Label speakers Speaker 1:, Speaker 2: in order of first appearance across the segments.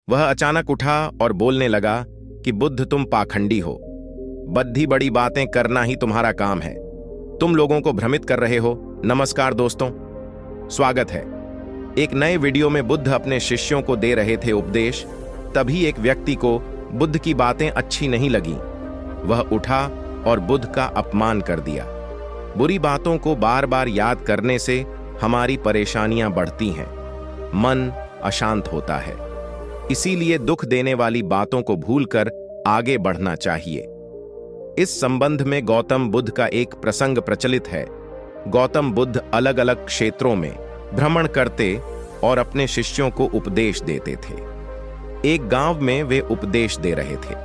Speaker 1: वह अचानक उठा और बोलने लगा कि बुद्ध, तुम पाखंडी हो। बद्धी बड़ी बातें करना ही तुम्हारा काम है। तुम लोगों को भ्रमित कर रहे हो। नमस्कार दोस्तों, स्वागत है। एक नए वीडियो में बुद्ध अपने शिष्यों को दे रहे थे उपदेश। तभी एक व्यक्ति को बुद्ध की बातें अच्छी नहीं लगीं। वह उठा और बुद्ध का अपमान कर दिया। बुरी बातों को बार बार याद करने से हमारी परेशानियां बढ़ती हैं, मन अशांत होता है। इसीलिए दुख देने वाली बातों को भूलकर आगे बढ़ना चाहिए। इस संबंध में गौतम बुद्ध का एक प्रसंग प्रचलित है। गौतम बुद्ध अलग अलग क्षेत्रों में भ्रमण करते और अपने शिष्यों को उपदेश देते थे। एक गांव में वे उपदेश दे रहे थे।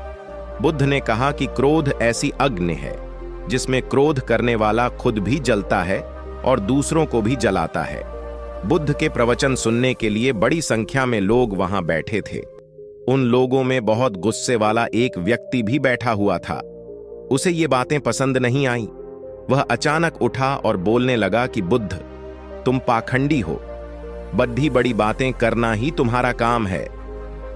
Speaker 1: बुद्ध ने कहा कि क्रोध ऐसी अग्नि है जिसमें क्रोध करने वाला खुद भी जलता है और दूसरों को भी जलाता है। बुद्ध के प्रवचन सुनने के लिए बड़ी संख्या में लोग वहां बैठे थे। उन लोगों में बहुत गुस्से वाला एक व्यक्ति भी बैठा हुआ था। उसे ये बातें पसंद नहीं आईं। वह अचानक उठा और बोलने लगा कि बुद्ध, तुम पाखंडी हो। बद्धी बड़ी बातें करना ही तुम्हारा काम है।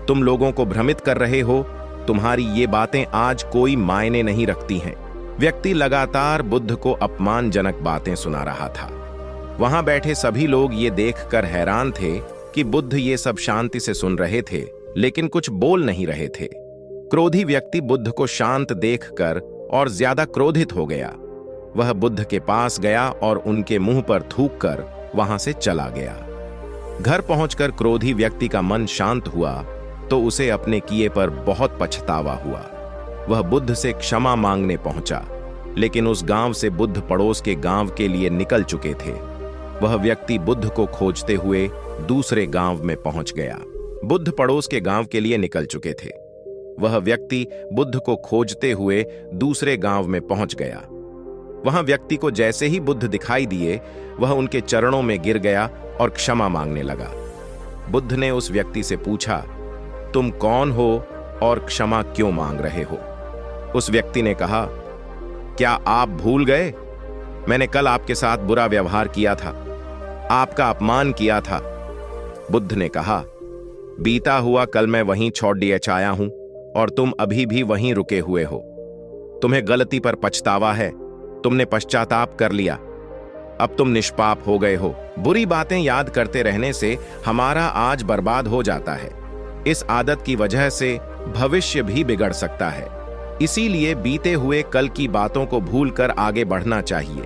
Speaker 1: तुम लोगों को भ्रमित कर रहे हो। तुम्हारी ये बातें आज कोई मायने नहीं रखती हैं। व्यक्ति लगातार बुद्ध को अपमानजनक बातें सुना रहा था। वहां बैठे सभी लोग ये देखकर हैरान थे कि बुद्ध ये सब शांति से सुन रहे थे, लेकिन कुछ बोल नहीं रहे थे। क्रोधी व्यक्ति बुद्ध को शांत देखकर और ज्यादा क्रोधित हो गया। वह बुद्ध के पास गया और उनके मुंह पर थूककर वहां से चला गया। घर पहुंचकर क्रोधी व्यक्ति का मन शांत हुआ तो उसे अपने किए पर बहुत पछतावा हुआ। वह बुद्ध से क्षमा मांगने पहुंचा, लेकिन उस गांव से बुद्ध पड़ोस के गांव के लिए निकल चुके थे। वह व्यक्ति बुद्ध को खोजते हुए दूसरे गांव में पहुंच गया। बुद्ध पड़ोस के गांव के लिए निकल चुके थे। वह व्यक्ति बुद्ध को खोजते हुए दूसरे गांव में पहुंच गया। वहां व्यक्ति को जैसे ही बुद्ध दिखाई दिए, वह उनके चरणों में गिर गया और क्षमा मांगने लगा। बुद्ध ने उस व्यक्ति से पूछा, तुम कौन हो और क्षमा क्यों मांग रहे हो? उस व्यक्ति ने कहा, क्या आप भूल गए? मैंने कल आपके साथ बुरा व्यवहार किया था, आपका अपमान किया था। बुद्ध ने कहा, बीता हुआ कल मैं वहीं छोड़ दिए आया हूं और तुम अभी भी वहीं रुके हुए हो। तुम्हें गलती पर पछतावा है। तुमने पश्चाताप कर लिया। अब तुम निष्पाप हो गए हो। बुरी बातें याद करते रहने से हमारा आज बर्बाद हो जाता है। इस आदत की वजह से भविष्य भी बिगड़ सकता है। इसीलिए बीते हुए कल की बातों को भूलकर आगे बढ़ना चाहिए।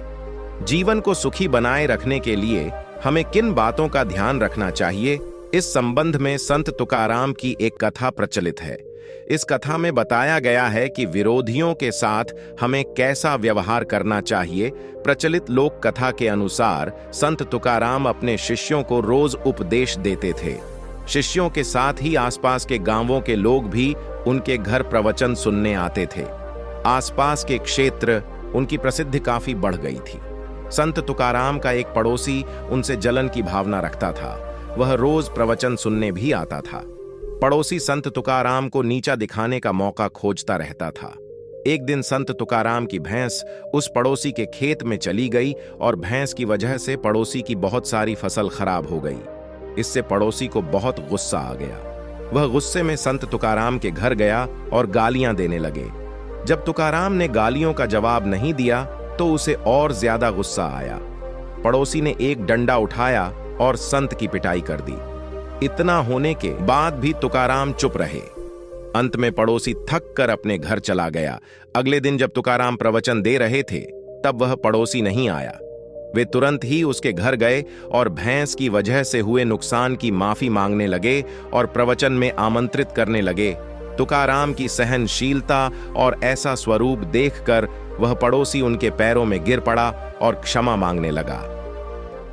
Speaker 1: जीवन को सुखी बनाए रखने के लिए हमें किन बातों का ध्यान रखना चाहिए, इस संबंध में संत तुकाराम की एक कथा प्रचलित है। इस कथा में बताया गया है कि विरोधियों के साथ हमें कैसा व्यवहार करना चाहिए। प्रचलित लोक कथा के अनुसार संत तुकाराम अपने शिष्यों को रोज उपदेश देते थे। शिष्यों के साथ ही आसपास के गांवों के लोग भी उनके घर प्रवचन सुनने आते थे। आसपास के क्षेत्र उनकी प्रसिद्धि काफी बढ़ गई थी। संत तुकाराम का एक पड़ोसी उनसे जलन की भावना रखता था। वह रोज प्रवचन सुनने भी आता था। पड़ोसी संत तुकाराम को नीचा दिखाने का मौका खोजता रहता था। एक दिन संत तुकाराम की भैंस उस पड़ोसी के खेत में चली गई और भैंस की वजह से पड़ोसी की बहुत सारी फसल खराब हो गई। इससे पड़ोसी को बहुत गुस्सा आ गया। वह गुस्से में संत तुकाराम के घर गया और गालियां देने लगे। जब तुकाराम ने गालियों का जवाब नहीं दिया तो उसे और ज्यादा गुस्सा आया। पड़ोसी ने एक डंडा उठाया और संत की पिटाई कर दी। इतना होने के बाद भी तुकाराम चुप रहे। अंत में पड़ोसी थक कर अपने घर चला गया। अगले दिन जब तुकाराम प्रवचन दे रहे थे, तब वह पड़ोसी नहीं आया। वे तुरंत ही उसके घर गए और भैंस की वजह से हुए नुकसान की माफी मांगने लगे और प्रवचन में आमंत्रित करने लगे। तुकाराम की सहनशीलता और ऐसा स्वरूप देखकर वह पड़ोसी उनके पैरों में गिर पड़ा और क्षमा मांगने लगा।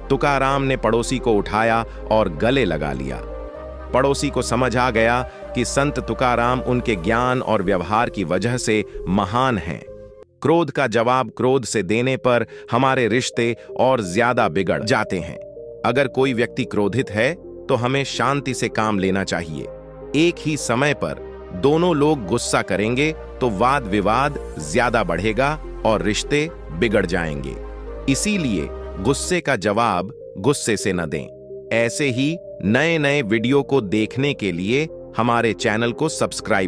Speaker 1: तुकाराम ने पड़ोसी को उठाया और गले लगा लिया। पड़ोसी को समझ आ गया कि संत तुकाराम उनके ज्ञान और व्यवहार की वजह से महान हैं। क्रोध का जवाब क्रोध से देने पर हमारे रिश्ते और ज्यादा बिगड़ जाते हैं। अगर कोई व्यक्ति क्रोधित है तो हमें शांति से काम लेना चाहिए। एक ही समय पर दोनों लोग गुस्सा करेंगे तो वाद विवाद ज्यादा बढ़ेगा और रिश्ते बिगड़ जाएंगे। इसीलिए गुस्से का जवाब गुस्से से न दें। ऐसे ही नए नए वीडियो को देखने के लिए हमारे चैनल को सब्सक्राइब